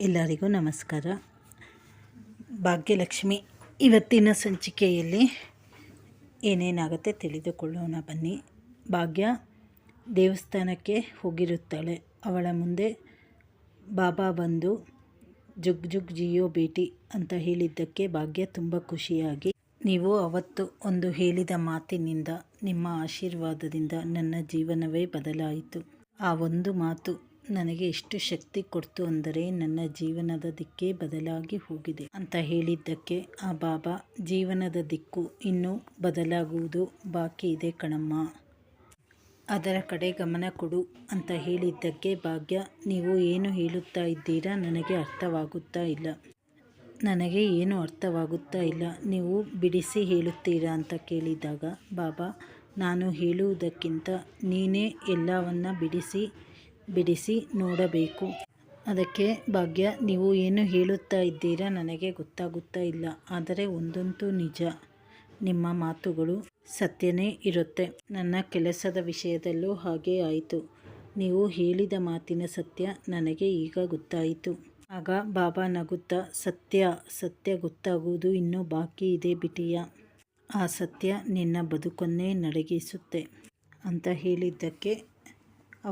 ಎಲ್ಲರಿಗೂ ನಮಸ್ಕಾರ. ಭಾಗ್ಯಲಕ್ಷ್ಮಿ ಇವತ್ತಿನ ಸಂಚಿಕೆಯಲ್ಲಿ ಏನೇನಾಗುತ್ತೆ ತಿಳಿದುಕೊಳ್ಳೋಣ ಬನ್ನಿ. ಭಾಗ್ಯ ದೇವಸ್ಥಾನಕ್ಕೆ ಹೋಗಿರುತ್ತಾಳೆ. ಅವಳ ಮುಂದೆ ಬಾಬಾ ಬಂದು ಜುಗ್ ಜುಗ್ ಜಿಯೋ ಬೇಟಿ ಅಂತ ಹೇಳಿದ್ದಕ್ಕೆ ಭಾಗ್ಯ ತುಂಬ ಖುಷಿಯಾಗಿ, ನೀವು ಅವತ್ತು ಒಂದು ಹೇಳಿದ ಮಾತಿನಿಂದ, ನಿಮ್ಮ ಆಶೀರ್ವಾದದಿಂದ ನನ್ನ ಜೀವನವೇ ಬದಲಾಯಿತು. ಆ ಒಂದು ಮಾತು ನನಗೆ ಎಷ್ಟು ಶಕ್ತಿ ಕೊಡ್ತು ಅಂದರೆ ನನ್ನ ಜೀವನದ ದಿಕ್ಕೇ ಬದಲಾಗಿ ಹೋಗಿದೆ ಅಂತ ಹೇಳಿದ್ದಕ್ಕೆ ಆ ಬಾಬಾ, ಜೀವನದ ದಿಕ್ಕು ಇನ್ನೂ ಬದಲಾಗುವುದು ಬಾಕಿ ಇದೆ ಕಣಮ್ಮ, ಅದರ ಕಡೆ ಗಮನ ಕೊಡು ಅಂತ ಹೇಳಿದ್ದಕ್ಕೆ ಭಾಗ್ಯ, ನೀವು ಏನು ಹೇಳುತ್ತಾ ಇದ್ದೀರಾ ನನಗೆ ಅರ್ಥವಾಗುತ್ತಾ ಇಲ್ಲ, ನನಗೆ ಏನು ಅರ್ಥವಾಗುತ್ತಾ ಇಲ್ಲ, ನೀವು ಬಿಡಿಸಿ ಹೇಳುತ್ತೀರಾ ಅಂತ ಕೇಳಿದಾಗ ಬಾಬಾ, ನಾನು ಹೇಳುವುದಕ್ಕಿಂತ ನೀನೇ ಎಲ್ಲವನ್ನ ಬಿಡಿಸಿ ನೋಡಬೇಕು. ಅದಕ್ಕೆ ಭಾಗ್ಯ, ನೀವು ಏನು ಹೇಳುತ್ತಾ ಇದ್ದೀರಾ ನನಗೆ ಗೊತ್ತಾಗುತ್ತಾ ಇಲ್ಲ, ಆದರೆ ಒಂದಂತೂ ನಿಜ, ನಿಮ್ಮ ಮಾತುಗಳು ಸತ್ಯನೇ ಇರುತ್ತೆ. ನನ್ನ ಕೆಲಸದ ವಿಷಯದಲ್ಲೂ ಹಾಗೇ ಆಯಿತು. ನೀವು ಹೇಳಿದ ಮಾತಿನ ಸತ್ಯ ನನಗೆ ಈಗ ಗೊತ್ತಾಯಿತು. ಆಗ ಬಾಬಾ ನಗುತ್ತಾ, ಸತ್ಯ ಗೊತ್ತಾಗುವುದು ಇನ್ನೂ ಬಾಕಿ ಇದೆ ಬಿಟಿಯ, ಆ ಸತ್ಯ ನಿನ್ನ ಬದುಕನ್ನೇ ನಡಗಿಸುತ್ತೆ ಅಂತ ಹೇಳಿದ್ದಕ್ಕೆ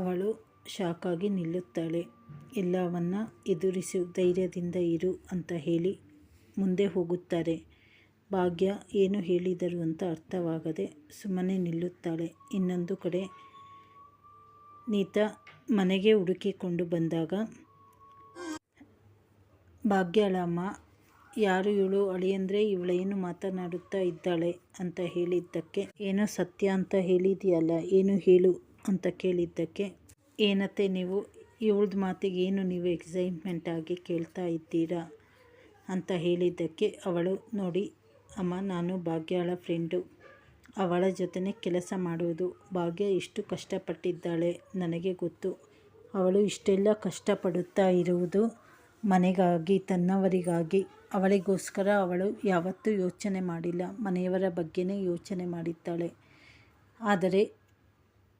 ಅವಳು ಶಾಕಾಗಿ ನಿಲ್ಲುತ್ತಾಳೆ. ಎಲ್ಲವನ್ನ ಎದುರಿಸು, ಧೈರ್ಯದಿಂದ ಇರು ಅಂತ ಹೇಳಿ ಮುಂದೆ ಹೋಗುತ್ತಾರೆ. ಭಾಗ್ಯ ಏನು ಹೇಳಿದರು ಅಂತ ಅರ್ಥವಾಗದೆ ಸುಮ್ಮನೆ ನಿಲ್ಲುತ್ತಾಳೆ. ಇನ್ನೊಂದು ಕಡೆ ನೀತಾ ಮನೆಗೆ ಹುಡುಕಿಕೊಂಡು ಬಂದಾಗ, ಭಾಗ್ಯಳ ಅಮ್ಮ, ಯಾರು ಇವಳು, ಅಳಿಯಂದ್ರೆ ಇವಳೇನು ಮಾತನಾಡುತ್ತಾ ಇದ್ದಾಳೆ ಅಂತ ಹೇಳಿದ್ದಕ್ಕೆ, ಏನೋ ಸತ್ಯ ಅಂತ ಹೇಳಿದೆಯಲ್ಲ, ಏನು ಹೇಳು ಅಂತ ಕೇಳಿದ್ದಕ್ಕೆ, ಏನತ್ತೆ ನೀವು ಇವಳ್ದ ಮಾತಿಗೆ ಏನು ನೀವು ಎಕ್ಸೈಟ್ಮೆಂಟ್ ಆಗಿ ಕೇಳ್ತಾ ಇದ್ದೀರಾ ಅಂತ ಹೇಳಿದ್ದಕ್ಕೆ ಅವಳು, ನೋಡಿ ಅಮ್ಮ, ನಾನು ಭಾಗ್ಯಳ ಫ್ರೆಂಡು, ಅವಳ ಜೊತೆನೇ ಕೆಲಸ ಮಾಡುವುದು. ಭಾಗ್ಯ ಎಷ್ಟು ಕಷ್ಟಪಟ್ಟಿದ್ದಾಳೆ ನನಗೆ ಗೊತ್ತು. ಅವಳು ಇಷ್ಟೆಲ್ಲ ಕಷ್ಟಪಡುತ್ತಾ ಇರುವುದು ಮನೆಗಾಗಿ, ತನ್ನವರಿಗಾಗಿ. ಅವಳಿಗೋಸ್ಕರ ಅವಳು ಯಾವತ್ತೂ ಯೋಚನೆ ಮಾಡಿಲ್ಲ, ಮನೆಯವರ ಬಗ್ಗೆನೇ ಯೋಚನೆ ಮಾಡಿದ್ದಾಳೆ. ಆದರೆ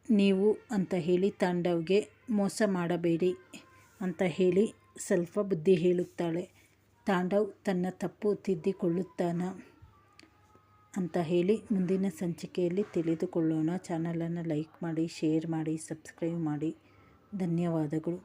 ನೀವು ಅಂತ ಹೇಳಿ ತಾಂಡವ್ಗೆ ಮೋಸ ಮಾಡಬೇಡಿ ಅಂತ ಹೇಳಿ ಸ್ವಲ್ಪ ಬುದ್ಧಿ ಹೇಳುತ್ತಾಳೆ. ತಾಂಡವ್ ತನ್ನ ತಪ್ಪು ತಿದ್ದಿಕೊಳ್ಳುತ್ತಾನ ಅಂತ ಹೇಳಿ ಮುಂದಿನ ಸಂಚಿಕೆಯಲ್ಲಿ ತಿಳಿದುಕೊಳ್ಳೋಣ. ಚಾನಲನ್ನು ಲೈಕ್ ಮಾಡಿ, ಶೇರ್ ಮಾಡಿ, ಸಬ್ಸ್ಕ್ರೈಬ್ ಮಾಡಿ. ಧನ್ಯವಾದಗಳು.